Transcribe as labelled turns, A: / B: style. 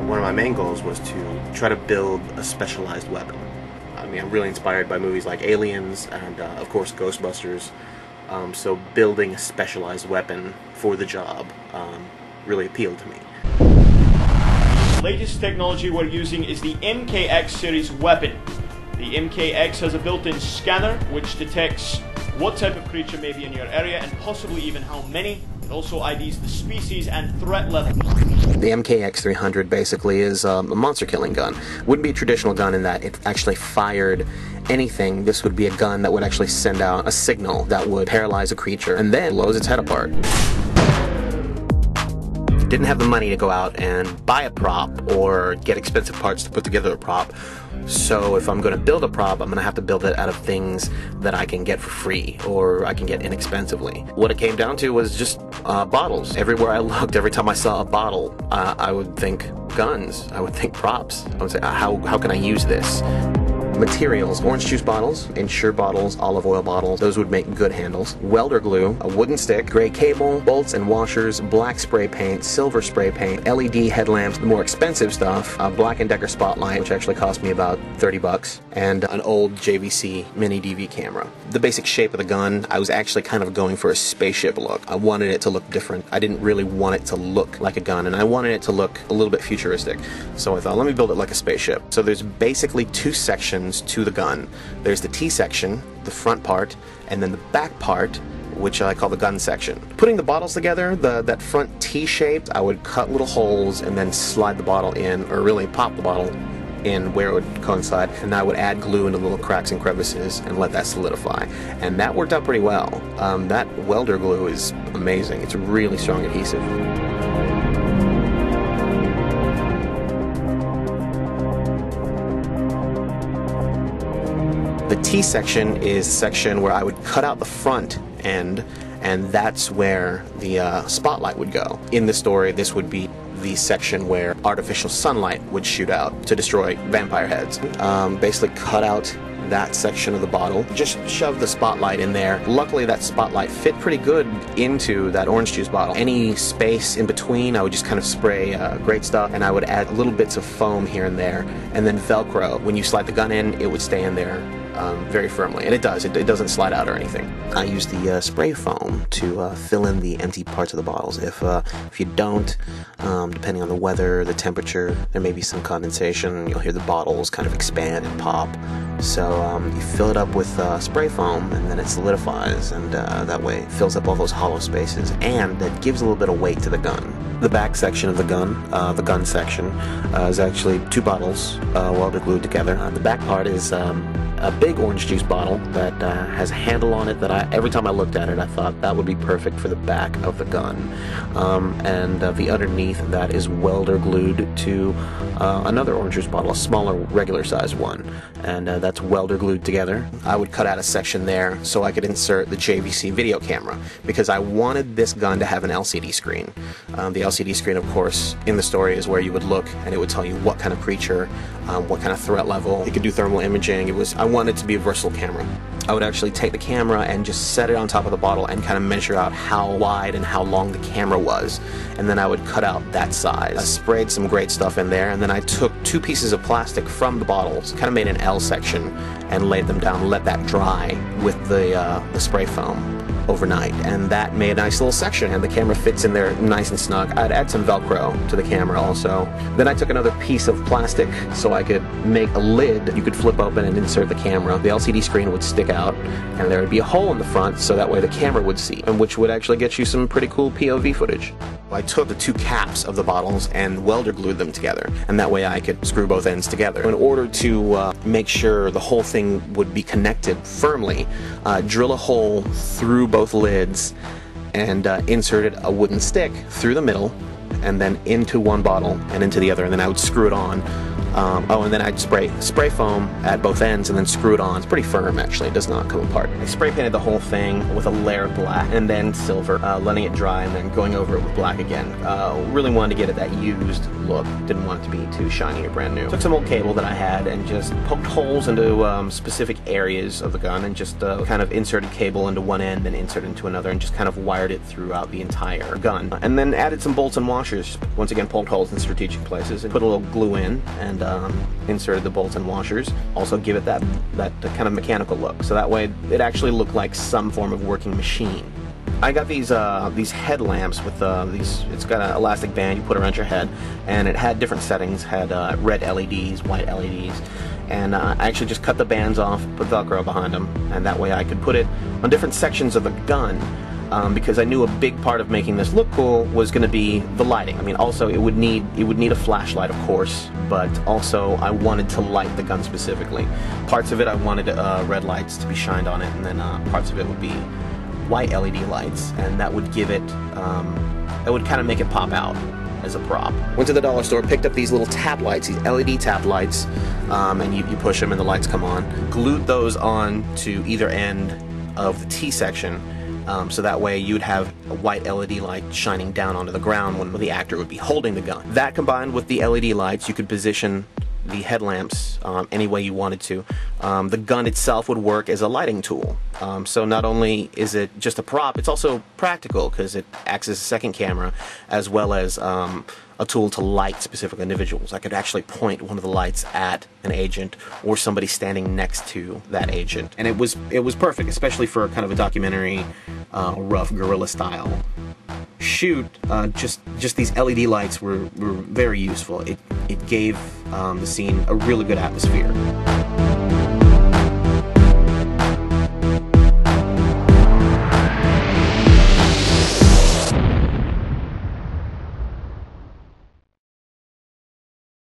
A: One of my main goals was to try to build a specialized weapon. I mean, I'm really inspired by movies like Aliens and, of course, Ghostbusters. So building a specialized weapon for the job really appealed to me.
B: The latest technology we're using is the MKX series weapon. The MKX has a built-in scanner which detects what type of creature may be in your area and possibly even how many. It also IDs the species and threat level.
A: The MKX300 basically is a monster killing gun. Wouldn't be a traditional gun in that it actually fired anything. This would be a gun that would actually send out a signal that would paralyze a creature and then blows its head apart. Didn't have the money to go out and buy a prop or get expensive parts to put together a prop. So if I'm going to build a prop, I'm going to have to build it out of things that I can get for free or I can get inexpensively. What it came down to was just bottles. Everywhere I looked, every time I saw a bottle, I would think guns. I would think props. I would say, how can I use this? Materials: orange juice bottles, Ensure bottles, olive oil bottles. Those would make good handles. Welder glue, a wooden stick, gray cable, bolts and washers, black spray paint, silver spray paint, LED headlamps, the more expensive stuff, a Black & Decker spotlight, which actually cost me about 30 bucks, and an old JVC mini DV camera. The basic shape of the gun, I was actually kind of going for a spaceship look. I wanted it to look different. I didn't really want it to look like a gun, and I wanted it to look a little bit futuristic. So I thought, let me build it like a spaceship. So there's basically two sections to the gun. There's the T section, the front part, and then the back part, which I call the gun section. Putting the bottles together, that front T shape, I would cut little holes and then slide the bottle in, or really pop the bottle in where it would coincide, and I would add glue into little cracks and crevices and let that solidify. And that worked out pretty well. That welder glue is amazing. It's a really strong adhesive. The T section is the section where I would cut out the front end, and that's where the spotlight would go. In the story, this would be the section where artificial sunlight would shoot out to destroy vampire heads. Basically cut out that section of the bottle, just shove the spotlight in there. Luckily that spotlight fit pretty good into that orange juice bottle. Any space in between, I would just kind of spray great stuff, and I would add little bits of foam here and there, and then Velcro. When you slide the gun in, it would stay in there very firmly, and it does. It doesn't slide out or anything. I use the spray foam to fill in the empty parts of the bottles. If you don't, depending on the weather, the temperature, there may be some condensation. You'll hear the bottles kind of expand and pop. So you fill it up with spray foam, and then it solidifies, and that way it fills up all those hollow spaces, and it gives a little bit of weight to the gun. The back section of the gun section, is actually two bottles welded glued together. The back part is a big orange juice bottle that has a handle on it that every time I looked at it, I thought that would be perfect for the back of the gun. And the underneath that is welder glued to another orange juice bottle, a smaller regular sized one, and that's welder glued together. I would cut out a section there so I could insert the JVC video camera, because I wanted this gun to have an LCD screen. The LCD screen, of course, in the story is where you would look and it would tell you what kind of creature, what kind of threat level. It could do thermal imaging. I wanted it to be a versatile camera. I would actually take the camera and just set it on top of the bottle and kind of measure out how wide and how long the camera was, and then I would cut out that size. I sprayed some great stuff in there, and then I took two pieces of plastic from the bottles, kind of made an L section, and laid them down and let that dry with the spray foam overnight, and that made a nice little section, and the camera fits in there nice and snug. I'd add some Velcro to the camera also. Then I took another piece of plastic so I could make a lid you could flip open and insert the camera. The LCD screen would stick out, and there would be a hole in the front so that way the camera would see, and which would actually get you some pretty cool POV footage. I took the two caps of the bottles and welder glued them together, and that way I could screw both ends together. In order to make sure the whole thing would be connected firmly, drill a hole through both lids and inserted a wooden stick through the middle and then into one bottle and into the other, and then I would screw it on Oh, and then I'd spray foam at both ends and then screw it on. It's pretty firm, actually. It does not come apart. I spray painted the whole thing with a layer of black and then silver, letting it dry and then going over it with black again. Really wanted to get it that used look. Didn't want it to be too shiny or brand new. Took some old cable that I had and just poked holes into specific areas of the gun and just kind of inserted cable into one end and inserted into another and just kind of wired it throughout the entire gun. And then added some bolts and washers. Once again, poked holes in strategic places and put a little glue in and inserted the bolts and washers. Also give it that kind of mechanical look, so that way it actually looked like some form of working machine. I got these headlamps with these. It's got an elastic band you put around your head, and it had different settings. Had red LEDs, white LEDs, and I actually just cut the bands off, put Velcro behind them, and that way I could put it on different sections of the gun. Because I knew a big part of making this look cool was going to be the lighting. I mean, also it would need a flashlight, of course, but also I wanted to light the gun specifically. Parts of it I wanted red lights to be shined on it, and then parts of it would be white LED lights, and that would give it, that would kind of make it pop out as a prop. Went to the dollar store, picked up these little tap lights, these LED tap lights, and you push them and the lights come on. Glued those on to either end of the T section. So that way you'd have a white LED light shining down onto the ground when the actor would be holding the gun. That combined with the LED lights, you could position the headlamps any way you wanted to. The gun itself would work as a lighting tool. So not only is it just a prop, it's also practical because it acts as a second camera as well as a tool to light specific individuals. I could actually point one of the lights at an agent or somebody standing next to that agent. And it was perfect, especially for kind of a documentary, rough guerrilla style shoot. Just these LED lights were very useful. It gave the scene a really good atmosphere.